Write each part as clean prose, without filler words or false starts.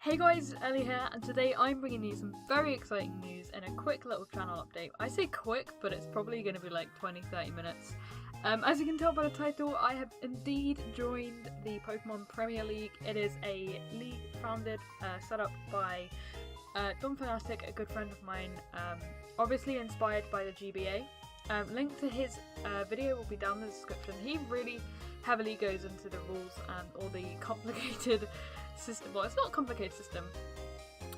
Hey guys, Ellie here, and today I'm bringing you some very exciting news and a quick little channel update. I say quick, but it's probably going to be like 20-30 minutes. As you can tell by the title, I have indeed joined the Pokemon Premier League. It is a league founded, set up by Don Fanatic, a good friend of mine, obviously inspired by the GBA. Link to his video will be down in the description. He really heavily goes into the rules and all the complicated system. Well, it's not a complicated system,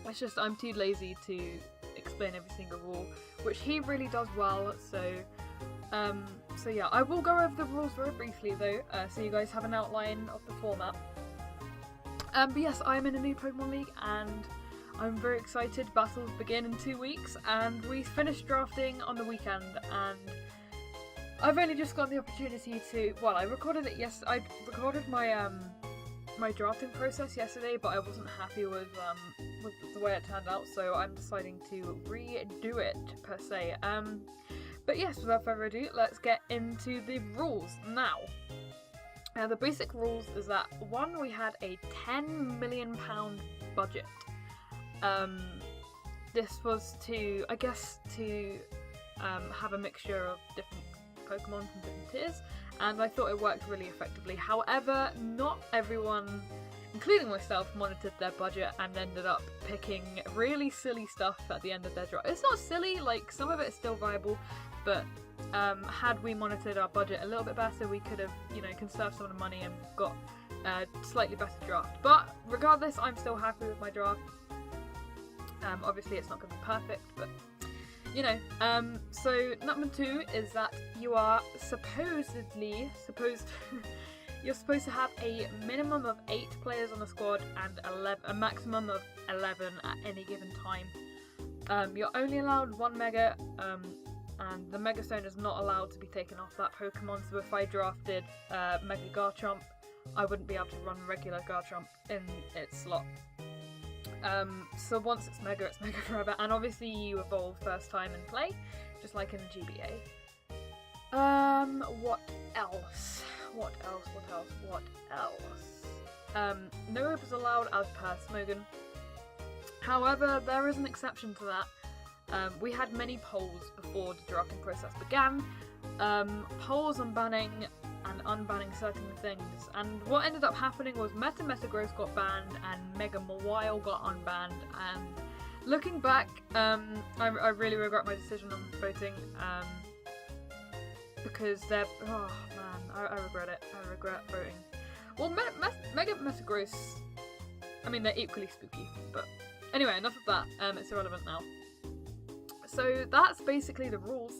it's just I'm too lazy to explain every single rule, which he really does well. So yeah, I will go over the rules very briefly though, so you guys have an outline of the format. But yes, I'm in a new Pokemon League and I'm very excited. Battles begin in 2 weeks and we finished drafting on the weekend, and I've only just got the opportunity to, well, I recorded it I recorded my my drafting process yesterday, but I wasn't happy with the way it turned out, so I'm deciding to redo it per se. But yes, without further ado, let's get into the rules now. The basic rules is that one, we had a £10 million budget. This was to, I guess, to have a mixture of different Pokemon from different tiers, and I thought it worked really effectively. However, not everyone, including myself, monitored their budget and ended up picking really silly stuff at the end of their draft. It's not silly, like some of it is still viable, but had we monitored our budget a little bit better, we could have, you know, conserved some of the money and got a slightly better draft. But regardless, I'm still happy with my draft. Obviously it's not going to be perfect, but you know. So number 2 is that you are you're supposed to have a minimum of 8 players on the squad and a maximum of 11 at any given time. You're only allowed 1 Mega, and the Mega Stone is not allowed to be taken off that Pokemon. So if I drafted Mega Garchomp, I wouldn't be able to run regular Garchomp in its slot. So once it's Mega forever, and obviously you evolve first time in play, just like in the GBA. What else? No rope is allowed as per Smogon. However, there is an exception to that. We had many polls before the drafting process began. Polls on banning and unbanning certain things, and what ended up happening was Metagross got banned and Mega Mawile got unbanned, and looking back, I really regret my decision on voting, because they're, oh man, I regret it. I regret voting. Well, Mega Metagross, I mean, they're equally spooky, but anyway, enough of that, it's irrelevant now. So that's basically the rules.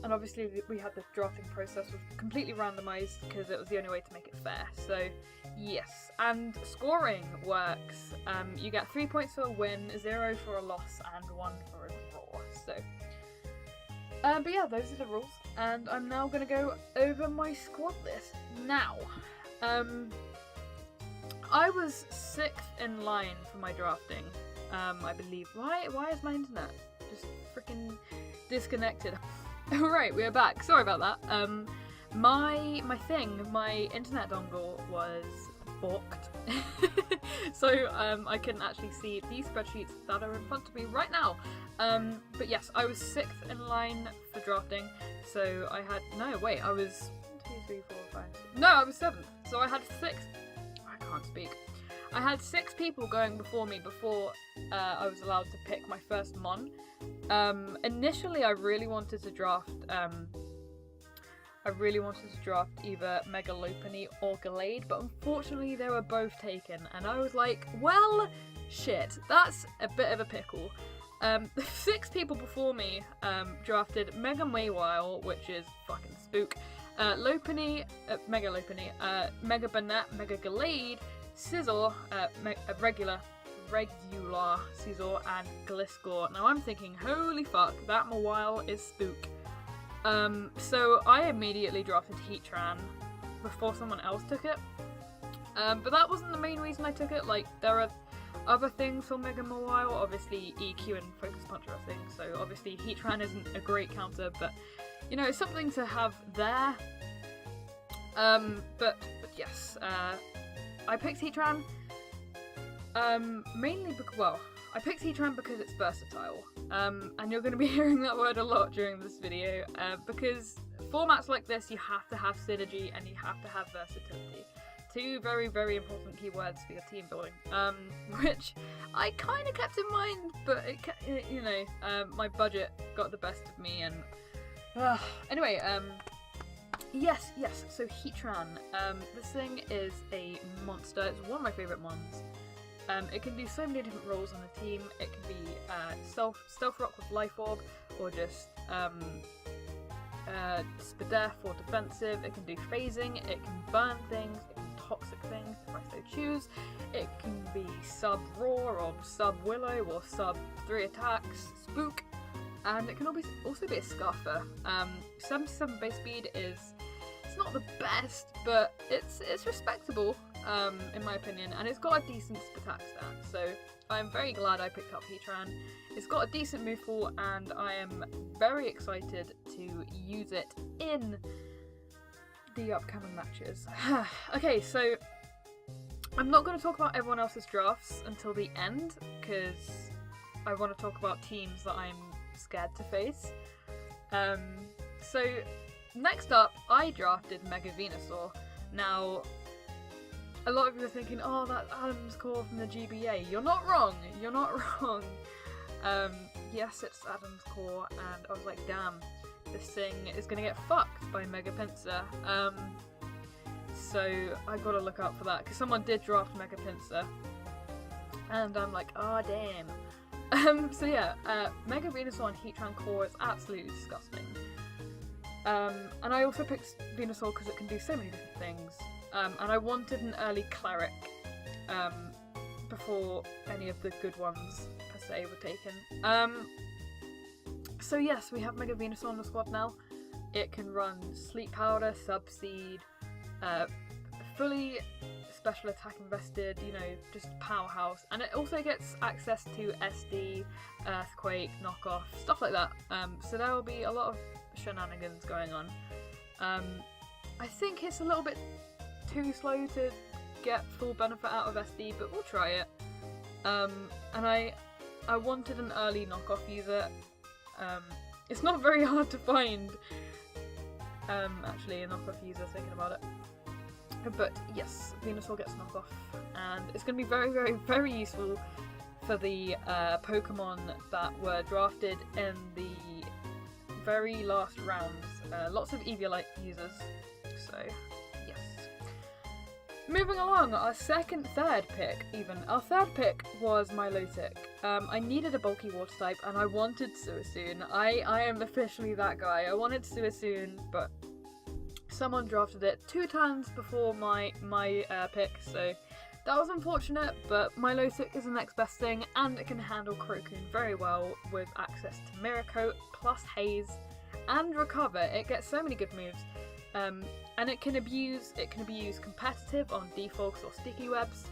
And obviously we had the drafting process was completely randomised because it was the only way to make it fair. So yes, and scoring works. You get 3 points for a win, 0 for a loss, and 1 for a draw. So, but yeah, those are the rules. And I'm now going to go over my squad list now. I was 6th in line for my drafting. I believe. Why is my internet just freaking disconnected? Alright, we are back. Sorry about that. My internet dongle was balked. So I couldn't actually see the spreadsheets that are in front of me right now. But yes, I was 6th in line for drafting. So I had, no wait, I was 1, 2, 3, 4, 5, 6. No, I was 7th. So I had 6, I can't speak. I had 6 people going before me before I was allowed to pick my first Mon. Initially I really wanted to draft either Mega Lopunny or Gallade, but unfortunately they were both taken, and I was like, well, shit, that's a bit of a pickle. 6 people before me drafted Mega Mawile, which is fucking spook, Lopunny, Mega Lopunny, Mega Banette, Mega Gallade, Scizor, regular Scizor, and Gliscor. Now I'm thinking, holy fuck, that Mawile is spook. So I immediately drafted Heatran before someone else took it. But that wasn't the main reason I took it. Like, there are other things for Mega Mawile. Obviously EQ and Focus Punch are things, so obviously Heatran isn't a great counter, but you know, it's something to have there. But yes, I picked Heatran. Mainly because, well, I picked Heatran because it's versatile, and you're going to be hearing that word a lot during this video, because formats like this, you have to have synergy and you have to have versatility. Two very, very important keywords for your team building, which I kind of kept in mind, but my budget got the best of me, and anyway, yes, so Heatran, this thing is a monster. It's one of my favourite mons. It can do so many different roles on the team. It can be Stealth Rock with Life Orb, or just Spadef or defensive. It can do phasing, it can burn things, it can toxic things if I so choose. It can be sub Roar or sub Willow or sub 3 attacks, Spook, and it can also be a Scarfer. 77 base speed it's not the best, but it's respectable in my opinion, and it's got a decent attack stat, so I'm very glad I picked up Heatran. It's got a decent move pool, and I am very excited to use it in the upcoming matches. Okay, so I'm not going to talk about everyone else's drafts until the end, because I want to talk about teams that I'm scared to face. So next up, I drafted Mega Venusaur. Now, a lot of you are thinking, oh, that's Adam's Core from the GBA. You're not wrong. You're not wrong. Yes, it's Adam's Core, and I was like, damn, this thing is gonna get fucked by Mega Pinsir. So I gotta look out for that, because someone did draft Mega Pinsir, and I'm like, oh damn. So yeah, Mega Venusaur and Heatran Core is absolutely disgusting. And I also picked Venusaur because it can do so many different things. And I wanted an early cleric before any of the good ones per se were taken. So yes, we have Mega Venusaur on the squad now. It can run Sleep Powder, Subseed, fully special attack invested, just powerhouse. And it also gets access to SD, Earthquake, Knockoff, stuff like that. So there will be a lot of shenanigans going on. I think it's a little bit too slow to get full benefit out of SD, but we'll try it. And I wanted an early knockoff user. It's not very hard to find, actually, a knockoff user, thinking about it. But yes, Venusaur gets knockoff, and it's going to be very, very, very useful for the Pokemon that were drafted in the very last rounds. Lots of Eviolite users, so yes. Moving along, our third pick even. Our third pick was Milotic. I needed a bulky water type, and I wanted Suicune. I am officially that guy. I wanted Suicune, but someone drafted it 2 turns before my pick, so that was unfortunate, but Milotic is the next best thing, and it can handle Crocoon very well with access to Mirror Coat, plus Haze, and Recover. It gets so many good moves. And it can be used competitive on Defogs or Sticky Webs.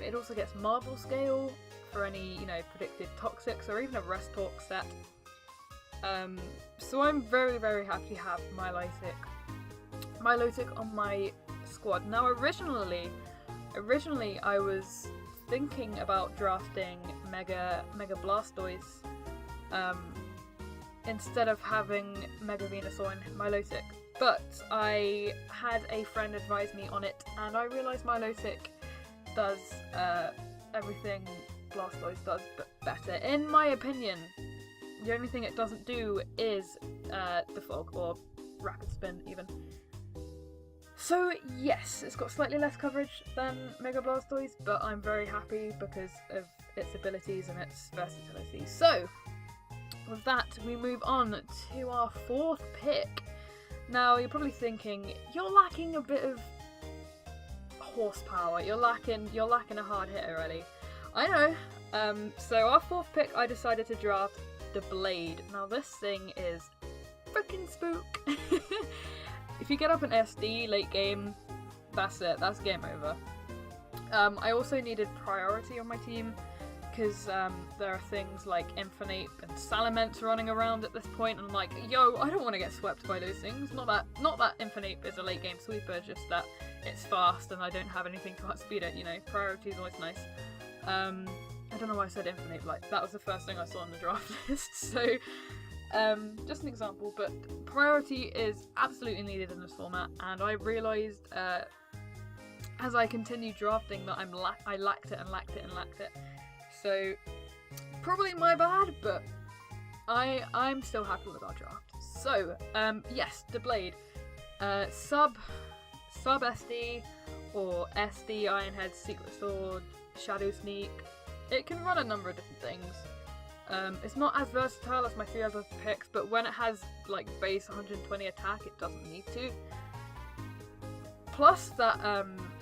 It also gets Marble Scale for any, predicted Toxics, or even a Rest Talk set. So I'm very, very happy to have Milotic on my squad. Now originally I was thinking about drafting Mega Blastoise instead of having Mega Venusaur and Milotic. But I had a friend advise me on it, and I realised Milotic does everything Blastoise does, but better. In my opinion, the only thing it doesn't do is the Fog, or Rapid Spin even. So yes, it's got slightly less coverage than Mega Blastoise, but I'm very happy because of its abilities and its versatility. So, with that, we move on to our 4th pick. Now, you're probably thinking, you're lacking a bit of horsepower, you're lacking a hard hitter, really. I know. So our 4th pick, I decided to draft the Blade. Now this thing is freaking spook. If you get up an SD late game, that's it, that's game over. I also needed priority on my team, because there are things like Infinite and Salamence running around at this point, and I'm like, yo, I don't want to get swept by those things. Not that Infinite is a late game sweeper, just that it's fast and I don't have anything to outspeed it, you know, priority is always nice. I don't know why I said infinite, like that was the first thing I saw on the draft list, so just an example, but priority is absolutely needed in this format, and I realised as I continued drafting that I lacked it. So probably my bad, but I'm still happy with our draft. So yes, TheBlade, sub SD or SD Ironhead, Secret Sword, Shadow Sneak. It can run a number of different things. It's not as versatile as my 3 other picks, but when it has like base 120 attack, it doesn't need to. Plus that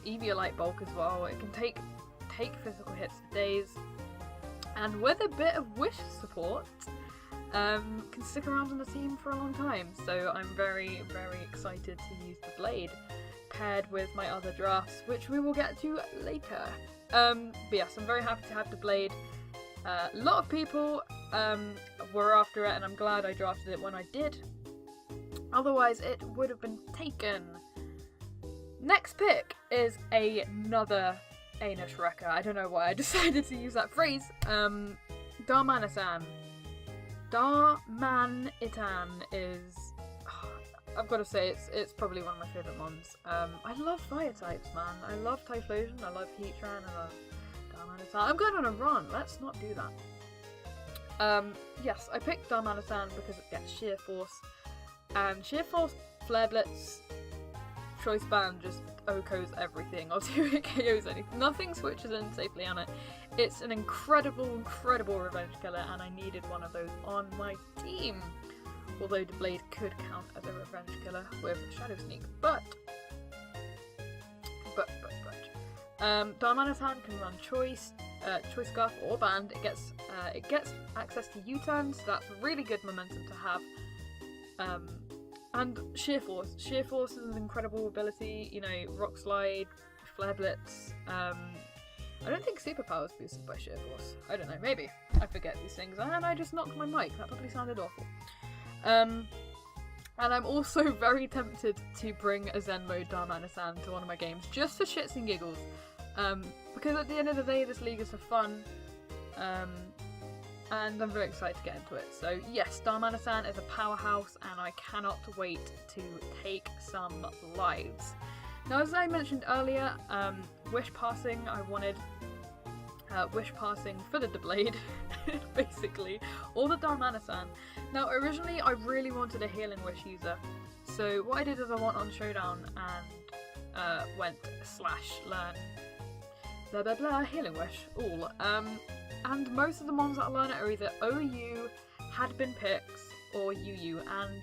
Eviolite bulk as well. It can take physical hits for days, and with a bit of wish support, can stick around on the team for a long time. So I'm very, very excited to use TheBlade paired with my other drafts, which we will get to later. But yes, I'm very happy to have TheBlade. A lot of people were after it, and I'm glad I drafted it when I did. Otherwise, it would have been taken. Next pick is another anus wrecker. I don't know why I decided to use that phrase. Darmanitan. Darmanitan is... I've got to say, it's probably one of my favourite mons. I love fire types, man. I love Typhlosion, I love Heatran, I love Darmanitan. I'm going on a run, let's not do that. Yes, I picked Darmanitan because it gets Sheer Force. And Sheer Force, Flare Blitz, Choice Band just OHKOs everything, or 2-hit KOs anything. Nothing switches in safely on it. It's an incredible revenge killer, and I needed one of those on my team. Although TheBlade could count as a revenge killer with Shadow Sneak, but Darmanitan can run Choice Scarf or Band. It gets access to U-turns, so that's really good momentum to have. And Sheer Force. Sheer Force is an incredible ability, you know, Rock Slide, Flare Blitz. I don't think Superpower is boosted by Sheer Force. I don't know, maybe. I forget these things, and I just knocked my mic. That probably sounded awful. And I'm also very tempted to bring a Zen mode Darmanitan to one of my games, just for shits and giggles. Because at the end of the day, this league is for fun. And I'm very excited to get into it. So yes, Darmanitan is a powerhouse, and I cannot wait to take some lives. Now, as I mentioned earlier, Wish Passing, I wanted Wish Passing for the TheBlade, basically, or the Darmanitan. Now, originally I really wanted a Healing Wish user, so what I did is I went on Showdown and went /learn blah blah blah Healing Wish all. And most of the mons that I learn are either OU, had been picks, or UU, and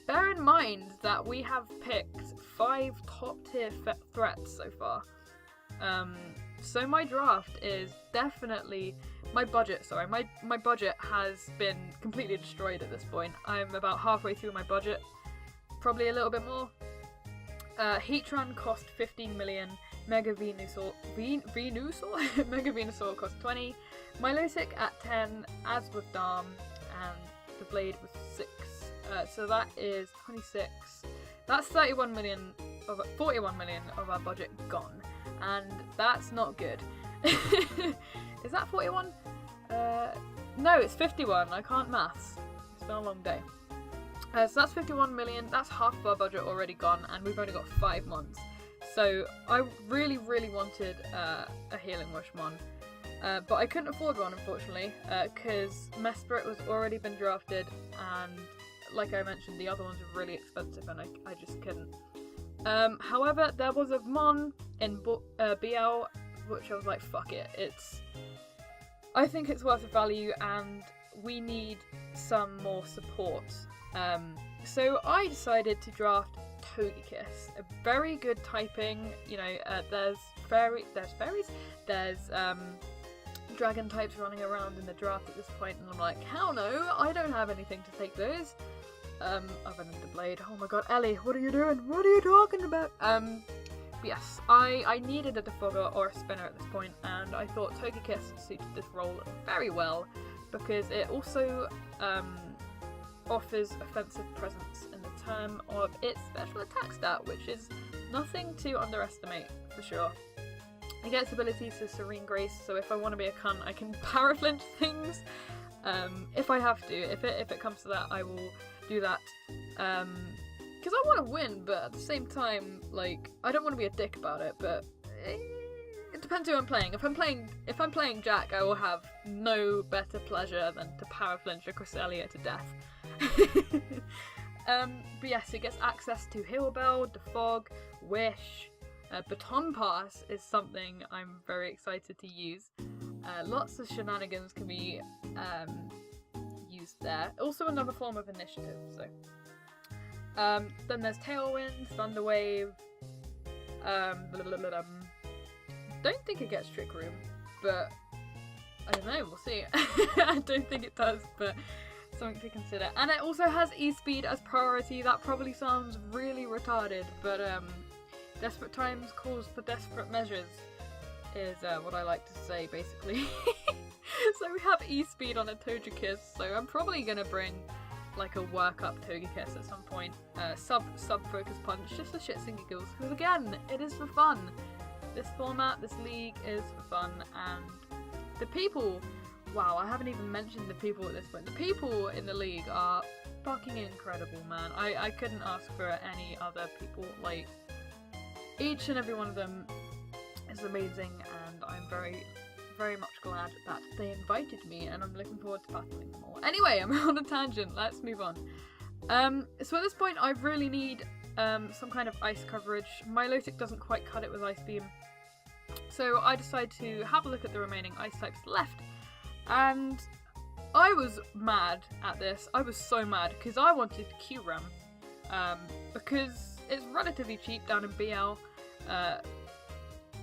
bear in mind that we have picked 5 top tier threats so far. So my draft is definitely, my budget has been completely destroyed at this point. I'm about halfway through my budget, probably a little bit more. Heatran cost 15 million, Mega Venusaur Mega Venusaur cost 20, Milotic at 10, as with Darm, and TheBlade was 6. So that is 26. That's 41 million of our budget gone, and that's not good. Is that 41? No, it's 51. I can't maths. It's been a long day. So that's 51 million. That's half of our budget already gone, and we've only got 5 months. So I really wanted a Healing Wish mon, but I couldn't afford one, unfortunately, because Mesprit was already been drafted, and like I mentioned, the other ones are really expensive, and I just couldn't. However, there was a mon in BL, which I was like, fuck it, I think it's worth a value, and we need some more support. So I decided to draft Togekiss, a very good typing. You know, there's fairies, there's dragon types running around in the draft at this point, and I'm like, hell no, I don't have anything to take those. Other than TheBlade. Oh my god, Ellie, what are you doing? What are you talking about? But yes, I needed a defogger or a spinner at this point, and I thought Togekiss suited this role very well, because it also offers offensive presence in the term of its special attack stat, which is Nothing to underestimate, for sure. It gets abilities to Serene Grace, so if I want to be a cunt, I can power flinch things. If I have to. If it comes to that, I will do that. Because I want to win, but at the same time, like, I don't want to be a dick about it, but it depends who I'm playing. If I'm playing Jack, I will have no better pleasure than to power flinch a Cresselia to death. But yes, it gets access to Heal Bell, Defog, Wish. Baton Pass is something I'm very excited to use. Lots of shenanigans can be used there. Also another form of initiative, so. Then there's Tailwind, Thunderwave. Don't think it gets Trick Room, but I don't know, we'll see. I don't think it does, but something to consider. And it also has E-Speed as priority. That probably sounds really retarded, but desperate times calls for desperate measures is what I like to say, basically. So we have E-Speed on a Togekiss, so I'm probably gonna bring like a work-up Togekiss at some point. Sub Focus Punch, just for shits and giggles, because again, it is for fun. This format, this league is for fun, and the people, wow, I haven't even mentioned the people at this point. The people in the league are fucking incredible, man. I couldn't ask for any other people. Like, each and every one of them is amazing, and I'm very, very much glad that they invited me, and I'm looking forward to battling them all. Anyway, I'm on a tangent, let's move on. So at this point, I really need some kind of ice coverage. Milotic doesn't quite cut it with Ice Beam. So I decided to have a look at the remaining ice types left, and I was mad at this. I was so mad, because I wanted Q-Rem, because it's relatively cheap down in BL.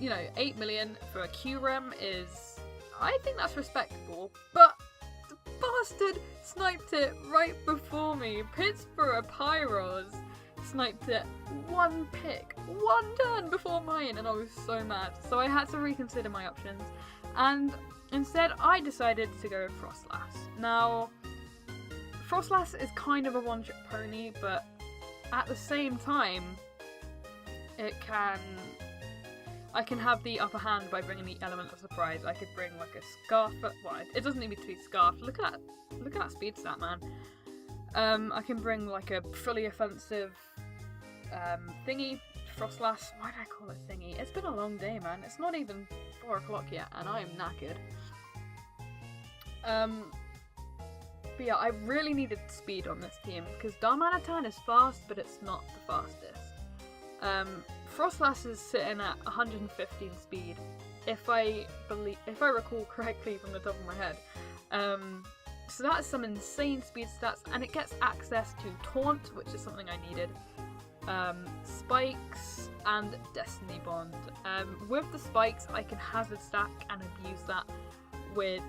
You know, 8 million for a Q-Rem is, I think that's respectable, but the bastard sniped it right before me. Pittsburgh Pyros sniped it one pick, one turn before mine, and I was so mad. So I had to reconsider my options, and instead I decided to go with Froslass. Now, Froslass is kind of a one-trick pony, but at the same time, I can have the upper hand by bringing the element of surprise. I could bring like a scarf, well, it doesn't need to be scarf. Look at that speed stat, man. I can bring like a fully offensive thingy, Froslass. Why did I call it thingy? It's been a long day, man. It's not even 4 o'clock yet, and I am knackered. But yeah, I really needed speed on this team, because Darmanitan is fast, but it's not the fastest. Froslass is sitting at 115 speed, if I recall correctly from the top of my head. So that's some insane speed stats, and it gets access to Taunt, which is something I needed. Spikes and Destiny Bond. With the spikes, I can hazard stack and abuse that with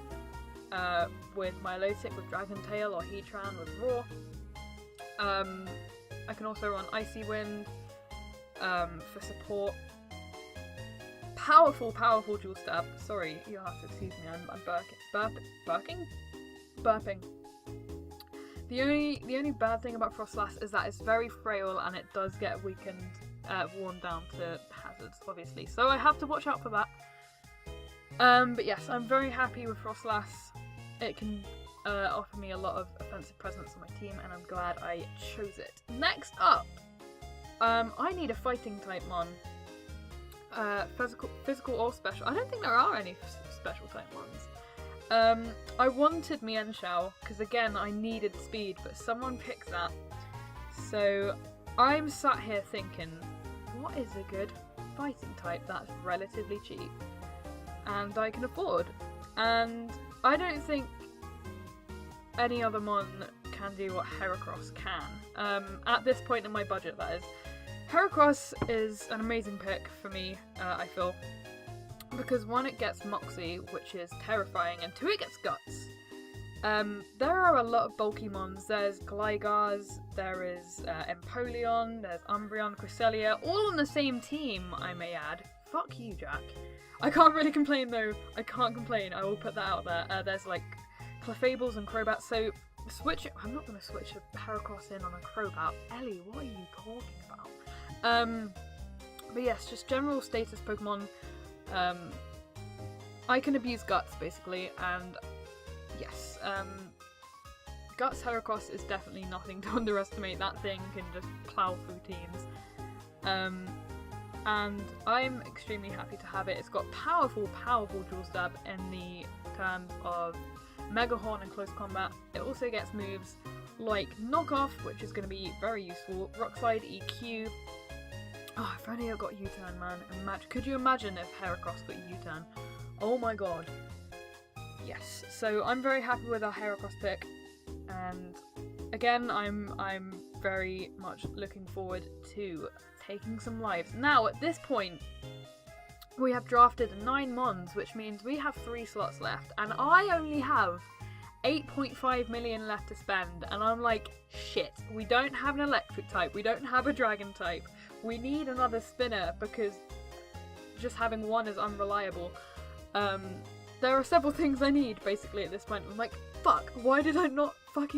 Milotic, with Dragon Tail, or Heatran with Roar. I can also run Icy Wind for support. Powerful dual stab. Sorry, you'll have to excuse me. I'm burping. The only bad thing about Froslass is that it's very frail, and it does get weakened, worn down to hazards, obviously. So I have to watch out for that. But yes, I'm very happy with Froslass. It can offer me a lot of offensive presence on my team, and I'm glad I chose it. Next up, I need a fighting type mon. Physical or special. I don't think there are any special type ones. I wanted Mienshao, because again, I needed speed, but someone picked that. So I'm sat here thinking, what is a good fighting type that's relatively cheap and I can afford? And I don't think any other mon can do what Heracross can. At this point in my budget, that is. Heracross is an amazing pick for me, I feel. Because 1, it gets Moxie, which is terrifying, and 2, it gets Guts. There are a lot of bulky mons. There's Glygars, there is Empoleon, there's Umbreon, Cresselia, all on the same team, I may add. Fuck you, Jack. I can't really complain though. I can't complain. I will put that out there. There's like Clefables and Crobats. So I'm not going to switch a Heracross in on a Crobat. Ellie, what are you talking about? But yes, just general status Pokemon. I can abuse Guts, basically, and yes, Guts Heracross is definitely nothing to underestimate. That thing can just plow through teams. And I'm extremely happy to have it. It's got powerful, powerful Dual Stab in the terms of Mega Horn and Close Combat. It also gets moves like Knock Off, which is going to be very useful, Rock Slide, EQ. Oh, if only I got U-Turn, man. Could you imagine if Heracross got U-Turn? Oh my god. Yes, so I'm very happy with our Heracross pick, and again, I'm very much looking forward to taking some lives. Now, at this point, we have drafted 9 Mons, which means we have 3 slots left, and I only have 8.5 million left to spend, and I'm like, shit, we don't have an electric type, we don't have a dragon type, we need another spinner because just having one is unreliable. There are several things I need, basically, at this point. I'm like, fuck, why did I not look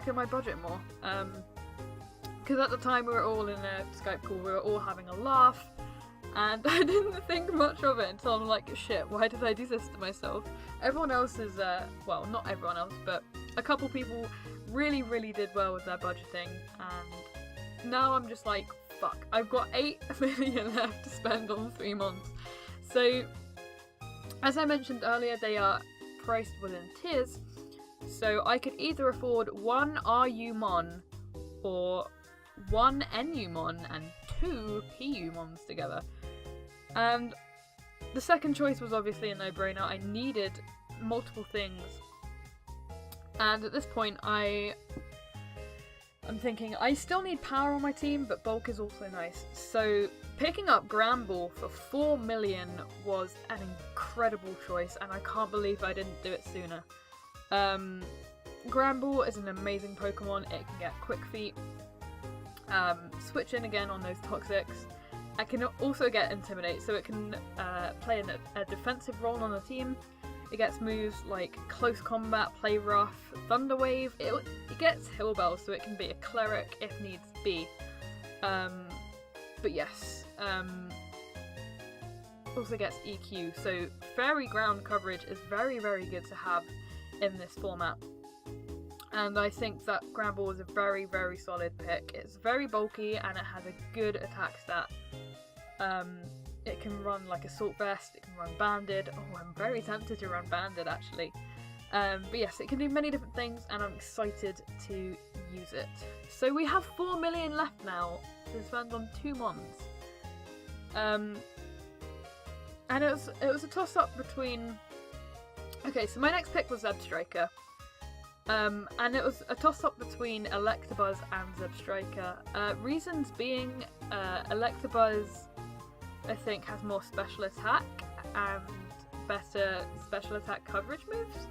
at my budget more? Because at the time we were all in a Skype call, we were all having a laugh, and I didn't think much of it until I'm like, shit, why did I do this to myself? Everyone else is, well, not everyone else, but a couple people really, really did well with their budgeting, and now I'm just like, fuck, I've got 8 million left to spend on 3 months. So, as I mentioned earlier, they are priced within tiers, so I could either afford 1 RU Mon or 1 NU Mon and 2 PU Mons together. And the second choice was obviously a no-brainer. I needed multiple things, and at this point I'm thinking I still need power on my team, but bulk is also nice. So picking up Granbull for 4 million was an incredible choice, and I can't believe I didn't do it sooner. Granbull is an amazing Pokemon. It can get Quick Feet, switch in again on those Toxics. It can also get Intimidate, so it can play a defensive role on the team. It gets moves like Close Combat, Play Rough, Thunder Wave. It gets Hill Bell, so it can be a Cleric if needs be. But yes, also gets EQ, so Fairy Ground coverage is very, very good to have in this format. And I think that Granbull is a very, very solid pick. It's very bulky and it has a good attack stat. It can run like Assault Vest, it can run Banded. Oh, I'm very tempted to run Banded actually. But yes, it can do many different things and I'm excited to use it. So we have 4 million left now to spend on 2 Mons. And it was a toss-up between... Okay, so my next pick was Zebstrika. And it was a toss-up between Electabuzz and Zebstrika. Reasons being, Electabuzz, I think, has more special attack and better special attack coverage moves,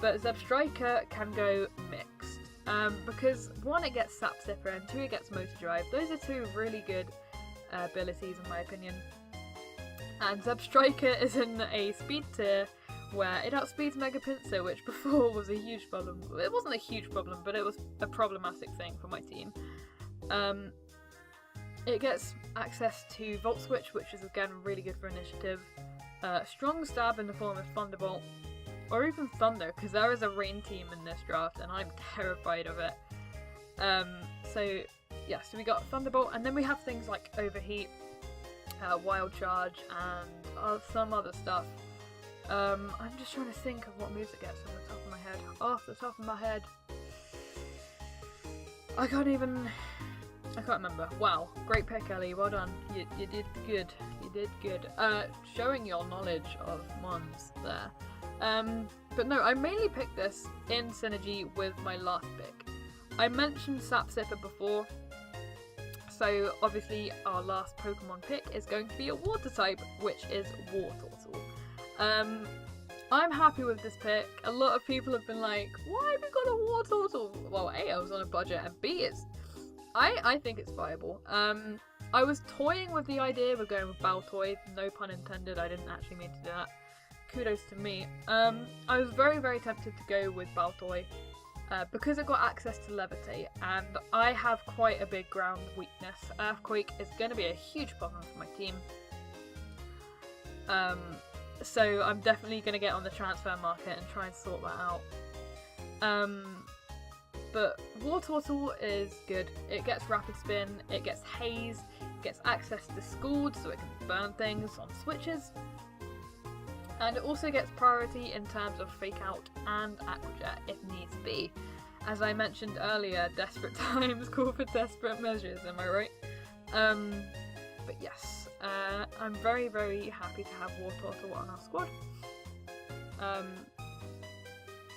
but Zebstrika can go mixed. Because 1, it gets Sap Sipper, and 2, it gets Motor Drive. Those are 2 really good abilities in my opinion. And Zebstrika is in a speed tier where it outspeeds Mega Pinsir, which before was a huge problem. It wasn't a huge problem, but it was a problematic thing for my team. It gets access to Volt Switch, which is again really good for initiative. Strong Stab in the form of Thunderbolt, or even Thunder, because there is a rain team in this draft and I'm terrified of it. So yeah, so we got Thunderbolt, and then we have things like Overheat, Wild Charge, and some other stuff. I'm just trying to think of what moves it gets off the top of my head. Off the top of my head, I can't remember. Wow, great pick, Ellie. Well done. You did good. You did good. Showing your knowledge of Mons there. But no, I mainly picked this in synergy with my last pick. I mentioned Sap Sipper before, so obviously our last Pokemon pick is going to be a Water type, which is Wartortle. I'm happy with this pick. A lot of people have been like, why have we got a Wartortle? Well, A, I was on a budget, and B, I think it's viable. I was toying with the idea of going with Baltoy, no pun intended, I didn't actually mean to do that. Kudos to me. I was very, very tempted to go with Baltoy, because it got access to Levitate, and I have quite a big ground weakness. Earthquake is going to be a huge problem for my team. So I'm definitely going to get on the transfer market and try and sort that out. But War Turtle is good. It gets Rapid Spin, it gets Haze, it gets access to Scald so it can burn things on switches. And it also gets priority in terms of Fake Out and Aqua Jet if needs be. As I mentioned earlier, desperate times call for desperate measures, am I right? But yes, I'm very, very happy to have War Turtle on our squad.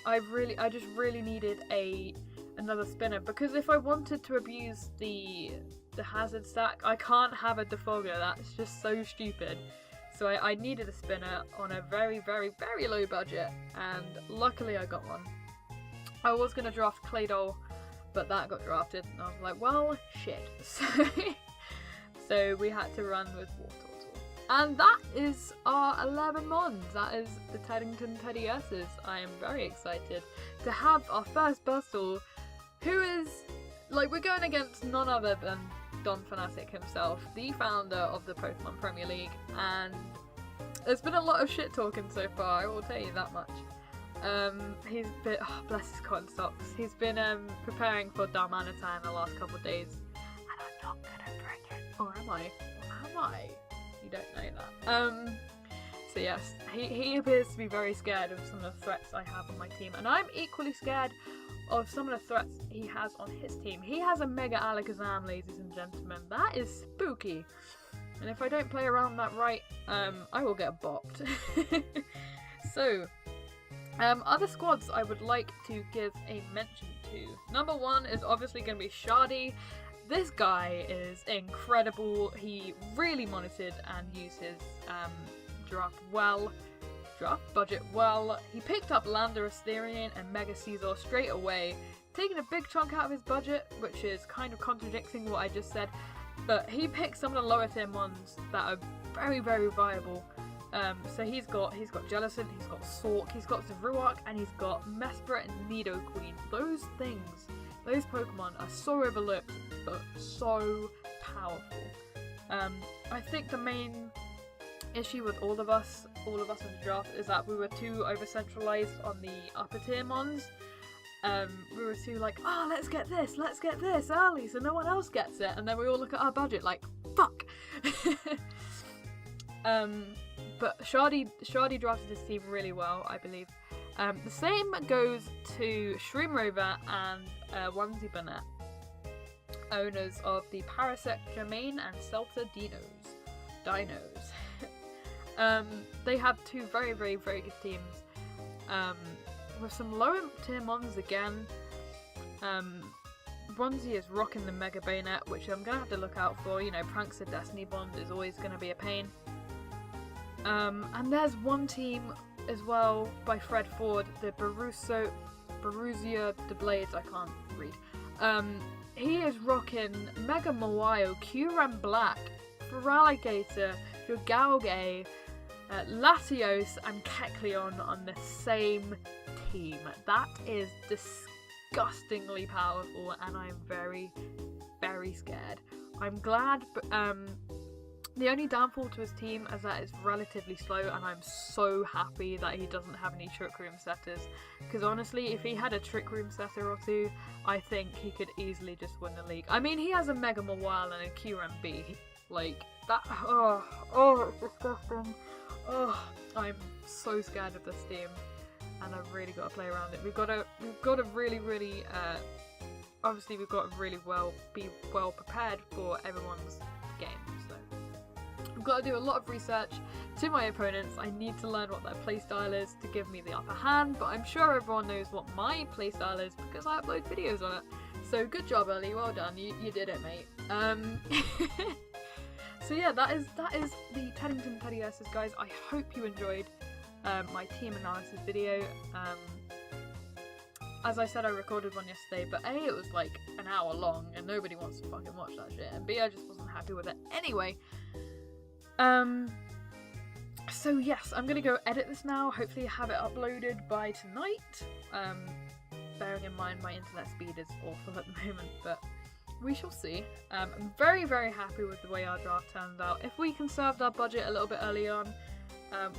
I just really needed another spinner, because if I wanted to abuse the hazard stack, I can't have a Defogger. That's just so stupid. So I needed a spinner on a very, very, very low budget, and luckily I got one. I was going to draft Claydol, but that got drafted, and I was like, well, shit. So we had to run with War Turtle. And that is our 11 mons. That is the Teddington Teddiursas. I am very excited to have our first Bustle, who is, like, we're going against none other than Don Fanatic himself, the founder of the Pokemon Premier League, and there's been a lot of shit talking so far, I will tell you that much. He's been, oh, bless his cotton socks, he's been preparing for Darmanitan the last couple of days, and I'm not gonna bring it, or am I? Or am I? You don't know that. So yes, he appears to be very scared of some of the threats I have on my team, and I'm equally scared of some of the threats he has on his team. He has a Mega Alakazam, ladies and gentlemen. That is spooky. And if I don't play around that right, I will get bopped. So, other squads I would like to give a mention to. Number one is obviously going to be Shardy. This guy is incredible. He really monitored and used his draft budget well. He picked up Landorus Therian and Mega Caesar straight away, taking a big chunk out of his budget, which is kind of contradicting what I just said, but he picked some of the lower tier ones that are very, very viable. So he's got Jellicent, he's got Sork, he's got Zerruark, and he's got Mesprit and Nidoqueen. Those things, those Pokemon are so overlooked, but so powerful. I think the main issue with all of us in the draft is that we were too over-centralized on the upper tier mons. We were too like, oh, let's get this early so no one else gets it, and then we all look at our budget like, fuck. But Shardy drafted his team really well, I believe. The same goes to Shroom Rover and Onesie Burnett, owners of the Parasect Germain and Celta Dinos. They have two very, very, very good teams. With some lower tier mons again. Onesie is rocking the Mega Bayonet, which I'm going to have to look out for. You know, Prankster Destiny Bond is always going to be a pain. And there's one team as well by Fred Ford, the Borussia de Blades, I can't read. He is rocking Mega Mawile, Kyurem Black, Feraligatr, Galgay, Latios and Kecleon on the same team. That is disgustingly powerful, and I'm very, very scared. I'm glad, but the only downfall to his team is that it's relatively slow, and I'm so happy that he doesn't have any Trick Room setters, because honestly, if he had a Trick Room setter or two, I think he could easily just win the league. I mean, he has a Mega Mawile and a QMB, like, that, oh, it's disgusting. Oh, I'm so scared of this team, and I've really got to play around it. We've got to really, really, obviously we've got to really be well prepared for everyone's game, so. I've got to do a lot of research to my opponents. I need to learn what their playstyle is to give me the upper hand, but I'm sure everyone knows what my playstyle is because I upload videos on it. So good job, Ellie, well done, you did it, mate. So yeah, that is the Teddington Teddiursas, guys. I hope you enjoyed my team analysis video. As I said, I recorded one yesterday, but A, it was like an hour long and nobody wants to fucking watch that shit, and B, I just wasn't happy with it anyway. So yes, I'm gonna go edit this now, hopefully have it uploaded by tonight. bearing in mind my internet speed is awful at the moment, but we shall see. I'm very, very happy with the way our draft turned out. If we conserved our budget a little bit early on,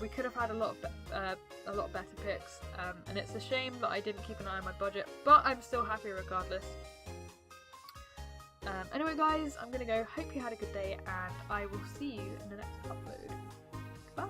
we could have had a lot better picks, and it's a shame that I didn't keep an eye on my budget, but I'm still happy regardless. Anyway guys, I'm gonna go. Hope you had a good day, and I will see you in the next upload. Bye!